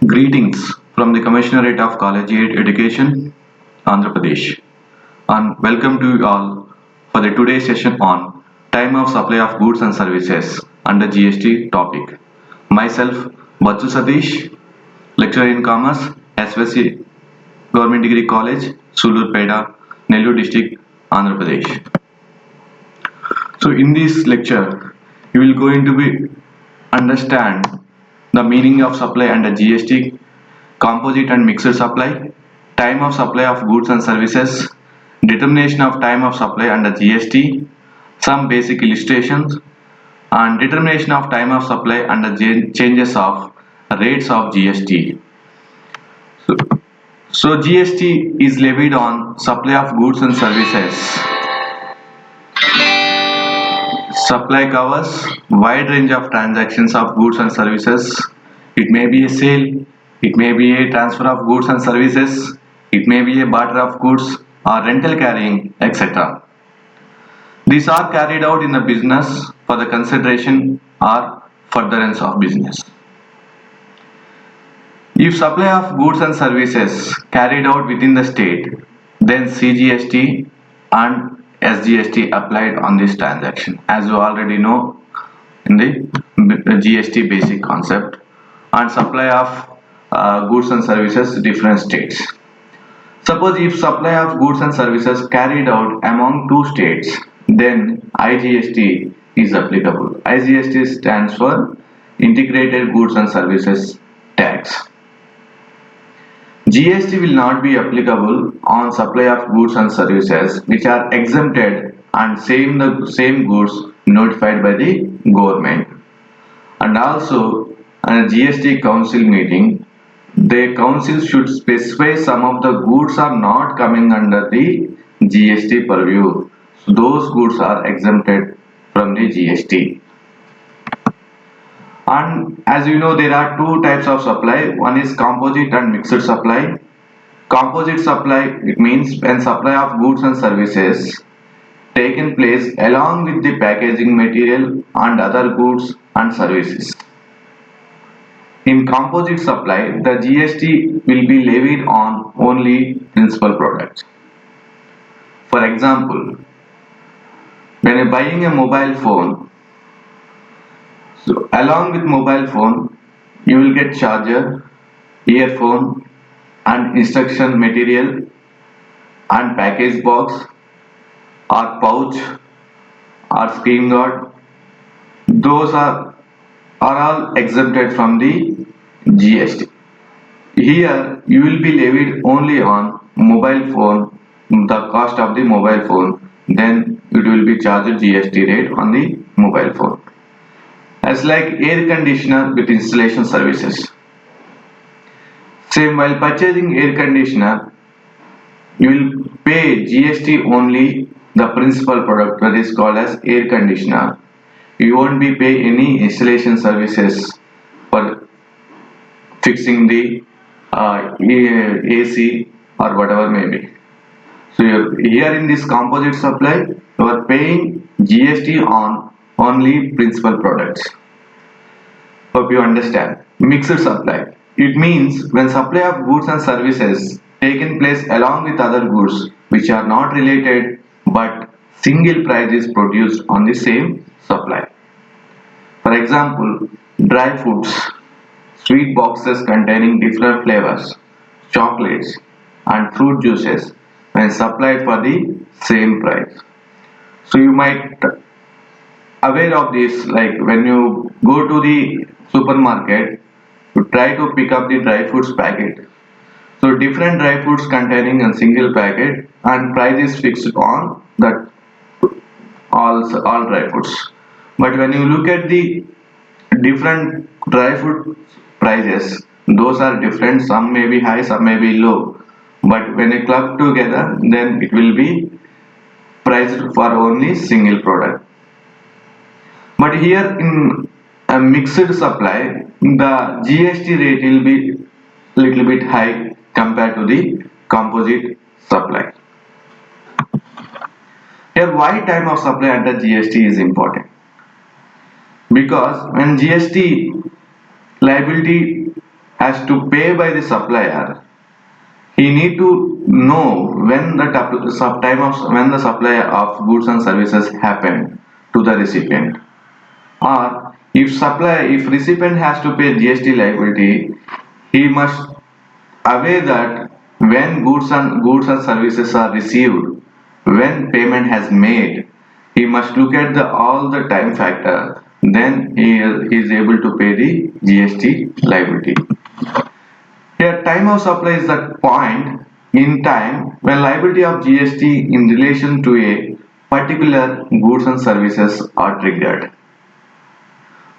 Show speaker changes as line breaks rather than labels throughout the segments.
Greetings from the Commissionerate of Collegiate Education, Andhra Pradesh, and welcome to you all for the today's session on time of supply of goods and services under GST topic. Myself, Vatsu Satish, lecturer in commerce, SVC Government Degree College, Sulurpeda, Nellore district, Andhra Pradesh. So in this lecture, you will going to be understand the meaning of supply under GST, composite and mixed supply, time of supply of goods and services, determination of time of supply under GST, some basic illustrations, and determination of time of supply under changes of rates of GST. So, so GST is levied on supply of goods and services. Supply covers wide range of transactions of goods and services. It may be a sale, it may be a transfer of goods and services, it may be a barter of goods or rental carrying, etc. These are carried out in the business for the consideration or furtherance of business. If supply of goods and services carried out within the state, then CGST and SGST applied on this transaction, as you already know in the GST basic concept, and supply of goods and services different states. Suppose if supply of goods and services carried out among two states, then IGST is applicable. IGST stands for Integrated Goods and Services Tax. GST will not be applicable on supply of goods and services which are exempted and the same goods notified by the government. And also in a GST council meeting, the council should specify some of the goods are not coming under the GST purview. So those goods are exempted from the GST. And as you know, there are two types of supply. One is composite and mixed supply. Composite supply, it means when supply of goods and services taken place along with the packaging material and other goods and services. In composite supply, the GST will be levied on only principal products. For example, when you're buying a mobile phone, so along with mobile phone, you will get charger, earphone, and instruction material, and package box, or pouch, or screen guard. Those are all exempted from the GST. Here you will be levied only on mobile phone, the cost of the mobile phone. Then it will be charged GST rate on the mobile phone. As like air conditioner with installation services. Same, while purchasing air conditioner, you will pay GST only the principal product, that is called as air conditioner. You won't be pay any installation services for fixing the AC or whatever may be. So here in this composite supply, you are paying GST on only principal products. Hope you understand. Mixed supply. It means when supply of goods and services taken place along with other goods which are not related but single price is produced on the same supply. For example, dry foods, sweet boxes containing different flavors, chocolates and fruit juices when supplied for the same price. So you might aware of this, like when you go to the supermarket, you try to pick up the dry fruits packet. So different dry fruits containing a single packet and price is fixed on that all dry fruits. But when you look at the different dry fruit prices, those are different. Some may be high, some may be low. But when you club together, then it will be priced for only single product. But here in a mixed supply, the GST rate will be little bit high compared to the composite supply. Here, why time of supply under GST is important? Because when GST liability has to pay by the supplier, he need to know when the time of when the supply of goods and services happened to the recipient. Or if recipient has to pay GST liability, he must aware that when goods and services are received, when payment has made, he must look at all the time factor. Then he is able to pay the GST liability. Here, time of supply is that point in time when liability of GST in relation to a particular goods and services are triggered.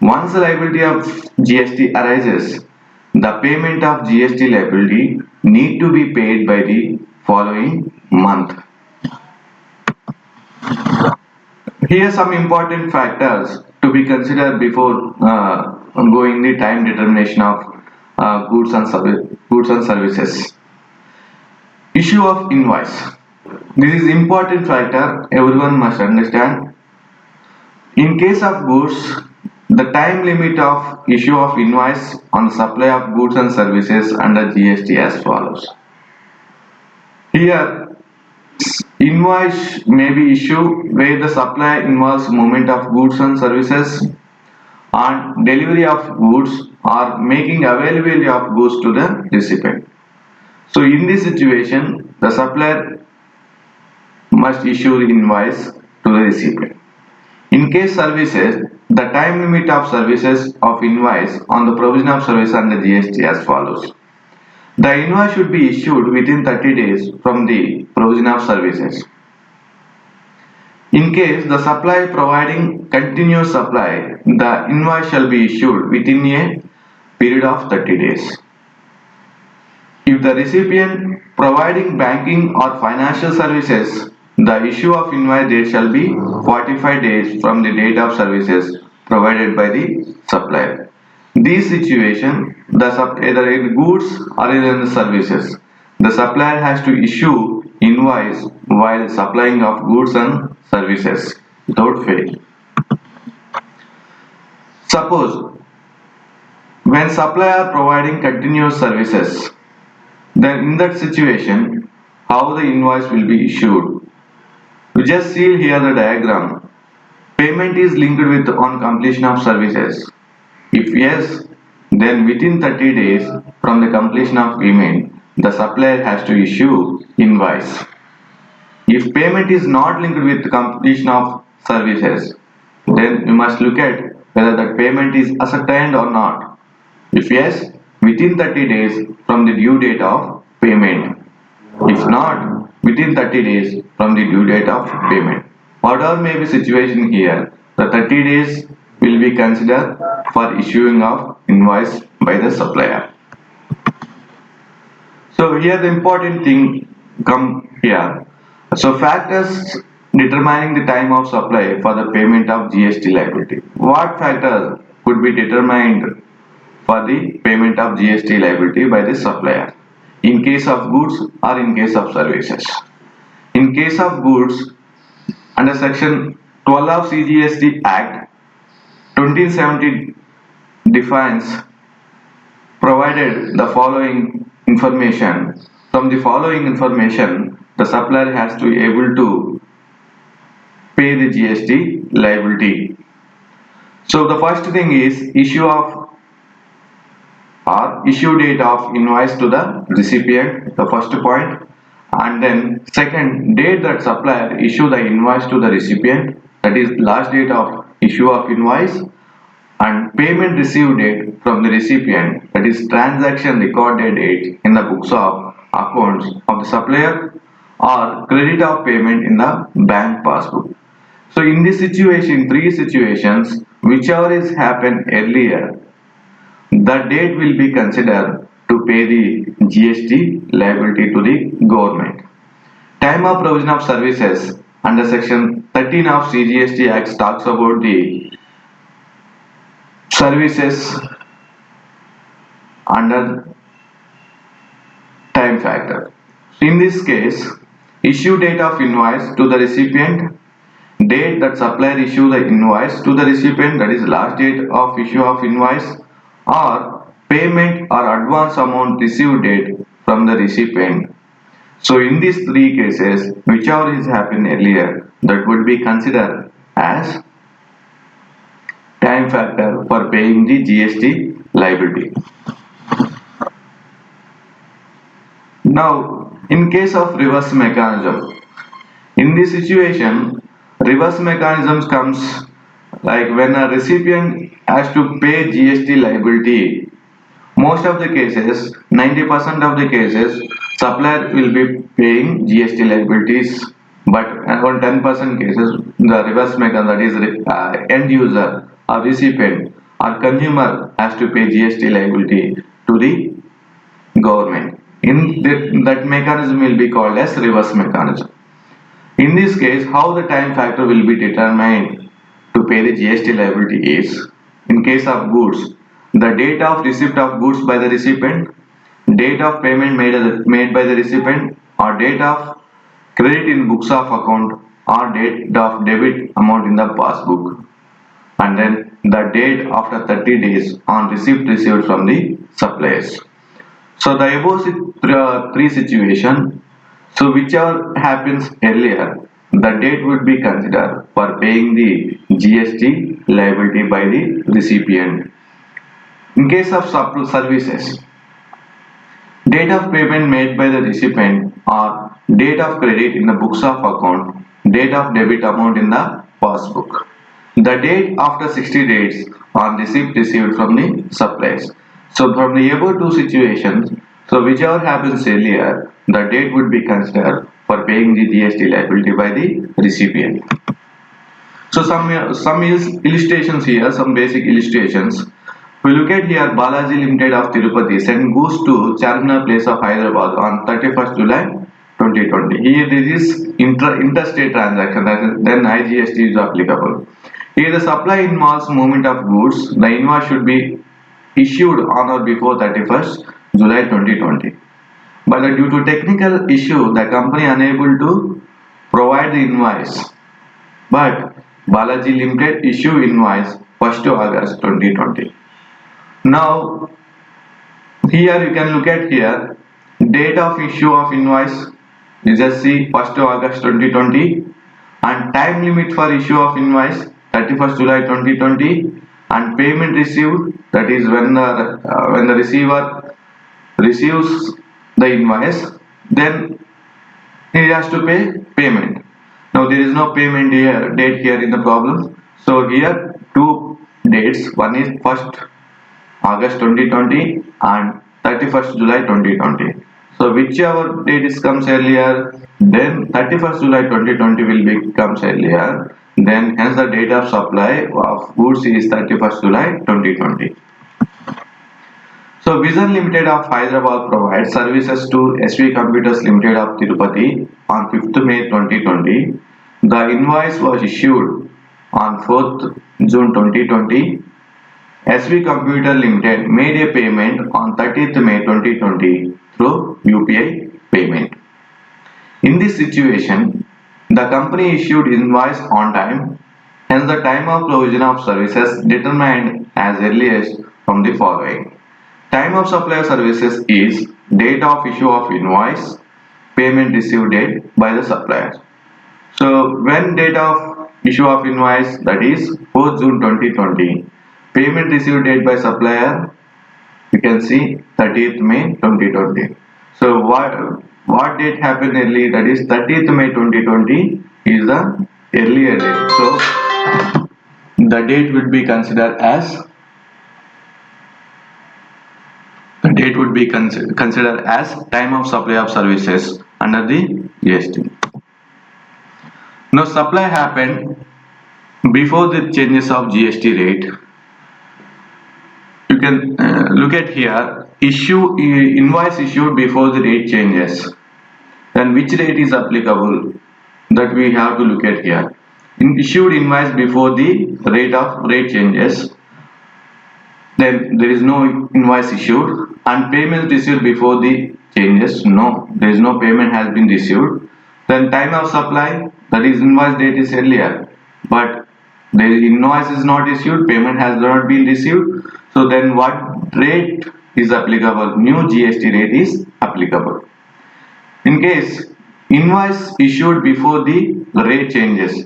Once the liability of GST arises, the payment of GST liability need to be paid by the following month. Here are some important factors to be considered before going the time determination of goods and services. Issue of invoice. This is important factor everyone must understand. In case of goods, the time limit of issue of invoice on the supply of goods and services under GST as follows. Here, invoice may be issued where the supply involves movement of goods and services and delivery of goods or making availability of goods to the recipient. So in this situation, the supplier must issue the invoice to the recipient. In case services, the time limit of services of invoice on the provision of service under GST as follows. The invoice should be issued within 30 days from the provision of services. In case the supplier providing continuous supply, the invoice shall be issued within a period of 30 days. If the recipient providing banking or financial services, the issue of invoice date shall be 45 days from the date of services provided by the supplier. This situation, either in goods or either in the services, the supplier has to issue invoice while supplying of goods and services without fail. Suppose when supplier providing continuous services, then in that situation, how the invoice will be issued? You just see here the diagram. Payment is linked with on completion of services. If yes, then within 30 days from the completion of payment, the supplier has to issue invoice. If payment is not linked with completion of services, then you must look at whether that payment is ascertained or not. If yes, within 30 days from the due date of payment. If not, within 30 days from the due date of payment. Whatever may be situation here, the 30 days will be considered for issuing of invoice by the supplier. So here the important thing come here. So factors determining the time of supply for the payment of GST liability. What factors could be determined for the payment of GST liability by the supplier in case of goods or in case of services? In case of goods, under section 12 of CGST Act 2070 defines provided the following information. From the following information, the supplier has to be able to pay the GST liability. So the first thing is issue date of invoice to the recipient, the first point, and then second, date that supplier issue the invoice to the recipient, that is last date of issue of invoice, and payment received date from the recipient, that is transaction recorded date in the books of accounts of the supplier or credit of payment in the bank passbook. So in this situation, three situations, whichever is happened earlier, the date will be considered to pay the GST liability to the government. Time of provision of services under section 13 of CGST Act talks about the services under time factor. In this case, issue date of invoice to the recipient, date that supplier issue the invoice to the recipient, that is last date of issue of invoice, or payment or advance amount received date from the recipient. So in these three cases, whichever is happened earlier, that would be considered as time factor for paying the GST liability. Now, in case of reverse mechanism, in this situation, reverse mechanisms comes like when a recipient has to pay GST liability. Most of the cases, 90% of the cases, supplier will be paying GST liabilities, but around 10% cases, the reverse mechanism, that is end user or recipient or consumer has to pay GST liability to the government. That mechanism will be called as reverse mechanism. In this case, how the time factor will be determined to pay the GST liability is, in case of goods, the date of receipt of goods by the recipient, date of payment made by the recipient, or date of credit in books of account, or date of debit amount in the passbook, and then the date after 30 days on receipt received from the suppliers. So the above three situation, so whichever happens earlier, the date would be considered for paying the GST liability by the recipient. In case of services, date of payment made by the recipient or date of credit in the books of account, date of debit amount in the passbook. The date after 60 days on receipt received from the suppliers. So from the above two situations, so whichever happens earlier, the date would be considered for paying the GST liability by the recipient. So some illustrations here, some basic illustrations. We look at here Balaji Limited of Tirupati sent goods to Charminar Place of Hyderabad on 31st July 2020. Here this is interstate transaction, then IGST is applicable. Here the supply involves movement of goods. The invoice should be issued on or before 31st July 2020. But due to technical issue, the company unable to provide the invoice. But Balaji Limited issue invoice 1st August 2020. Now here you can look at here date of issue of invoice. You just see 1st August 2020 and time limit for issue of invoice 31st July 2020 and payment received, that is when the receiver receives the invoice, then he has to pay payment. Now there is no payment here date here in the problem. So here two dates, one is 1st August 2020 and 31st July 2020. So whichever date comes earlier, then 31st July 2020 will becomes earlier. Then hence the date of supply of goods is 31st July 2020. So Vision Limited of Hyderabad provides services to SV Computers Limited of Tirupati on 5th May 2020. The invoice was issued on 4th June 2020. SV Computer Limited made a payment on 30th May 2020 through UPI payment. In this situation, the company issued invoice on time, hence the time of provision of services determined as earliest from the following. Time of supply of services is date of issue of invoice, payment received date by the supplier. So when date of issue of invoice, that is 4th June 2020, payment received date by supplier, you can see 30th May 2020. So what date happened early, that is 30th May 2020 is the earlier date. So the date would be considered as time of supply of services under the GST. Now supply happened before the changes of GST rate. You can look at here invoice issued before the rate changes. Then which rate is applicable, that we have to look at here. Issued invoice before the rate changes, then there is no invoice issued, and payment received before the changes, no, there is no payment has been received. Then time of supply, that is invoice date is earlier, but the invoice is not issued, payment has not been received. So then what rate is applicable, new GST rate is applicable. In case invoice issued before the rate changes,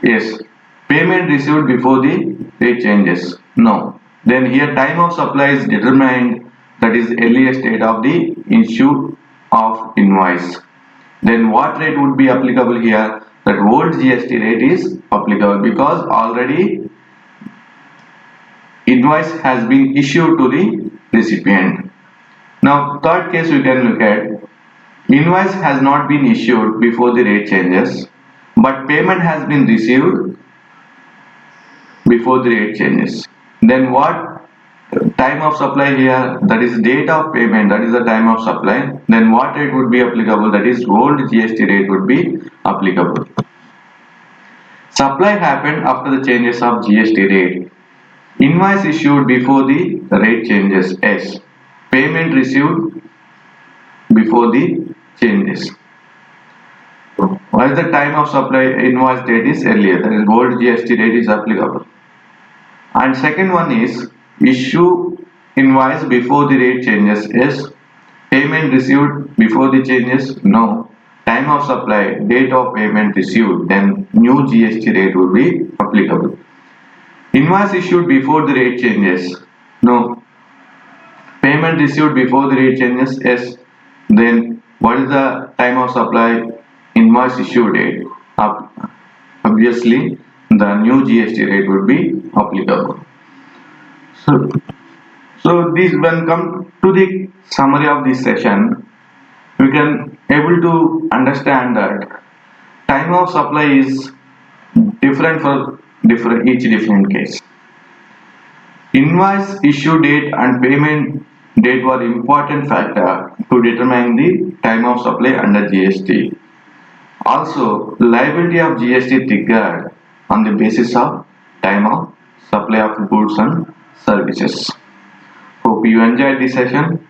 yes, payment received before the rate changes, no. Then here time of supply is determined, that is earliest date of the issue of invoice. Then what rate would be applicable here? That old GST rate is applicable because already invoice has been issued to the recipient. Now third case we can look at, invoice has not been issued before the rate changes, but payment has been received before the rate changes. Then what time of supply here? That is date of payment, that is the time of supply. Then what rate would be applicable? That is old GST rate would be applicable. Supply happened after the changes of GST rate. Invoice issued before the rate changes, S. Payment received before the changes. Why is the time of supply invoice date is earlier, that is old GST rate is applicable. And second one is issue invoice before the rate changes, yes. Payment received before the changes, no. Time of supply, date of payment received, then new GST rate will be applicable. Invoice issued before the rate changes, no. Payment received before the rate changes, yes. Then what is the time of supply? Invoice issue date. Obviously the new GST rate would be applicable. So this, when come to the summary of this session, we can able to understand that time of supply is different for each different case. Invoice issue date and payment date were important factor to determine the time of supply under GST. Also, liability of GST triggered on the basis of time of supply of goods and services. Hope you enjoyed this session.